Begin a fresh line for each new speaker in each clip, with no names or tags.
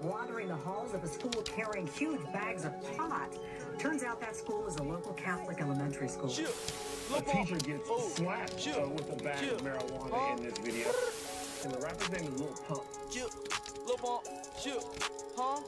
wandering the halls of a school carrying huge bags of pot. Turns out that school is a local Catholic elementary school.
A teacher gets slapped with a bag of marijuana in this video. And the rapper's name is Lil Pump.
Lil Pump, huh?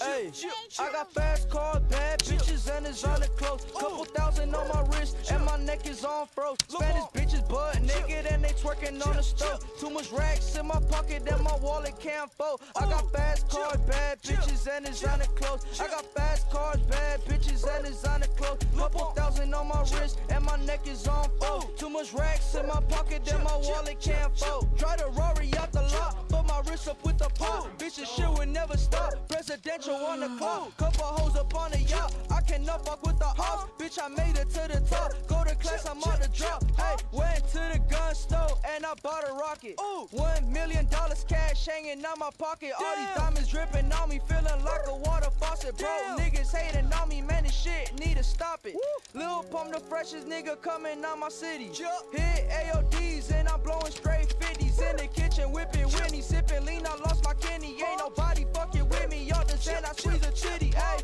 Hey, I got fast cars, bad bitches, and designer clothes. Couple thousand on my wrist, and my neck is on froze. Spanish bitches butt naked, and they twerking on the stove. Too much racks in my pocket, and my wallet can't fold. I got fast cars, bad bitches, and designer clothes. I got fast cars, bad bitches, and designer clothes. Couple thousand on my wrist, and my neck is on fold. Too much racks in my pocket, and my wallet can't fold. Try to Rory out the lot, but my wrist up with the pole. Bitches shit will never stop. Presidential on the clock, couple hoes up on the yacht. I cannot fuck with the ops. Bitch, I made it to the top. Go to class, I'm on the drop. Hey, went to the gun store and I bought a rocket. $1 million cash hanging out my pocket. All these diamonds dripping on me, feeling like a water faucet. Bro, niggas hating on me, man, this shit need to stop it. Lil Pump, the freshest nigga coming out my city. Hit AODs and I'm blowing straight 50s in the kitchen, whipping Whitney, sipping lean. I lost my kidney, ain't nobody fucking with me. Y'all just saying I squeeze a titty, ayy.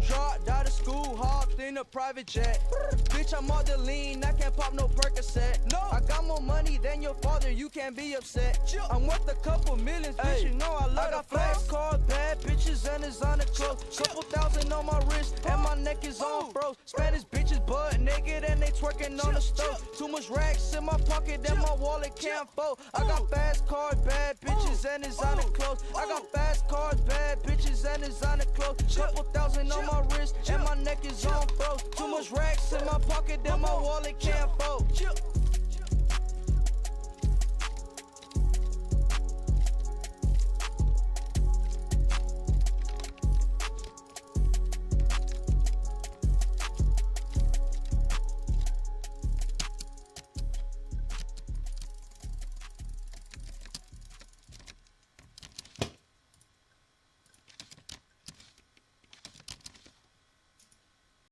Dropped out of school, hopped in a private jet. Bitch, I'm all the lean, I can't pop no Percocet. No, I got more money than your father, you can't be upset. I'm worth a couple millions, bitch, you know I love the flex. Cars, bad bitches, and designer clothes. Couple thousand on my wrist, and my neck is on froze. Spanish bitches butt naked, and they twerking on the stove. Too much racks in my pocket, and my wallet can't fold. I got fast cars, bad bitches, and designer clothes. I got fast cars, bad bitches, and designer clothes. Couple thousand on my wrist, and my neck is on froze. Too much racks in my pocket, and my wallet can't fold.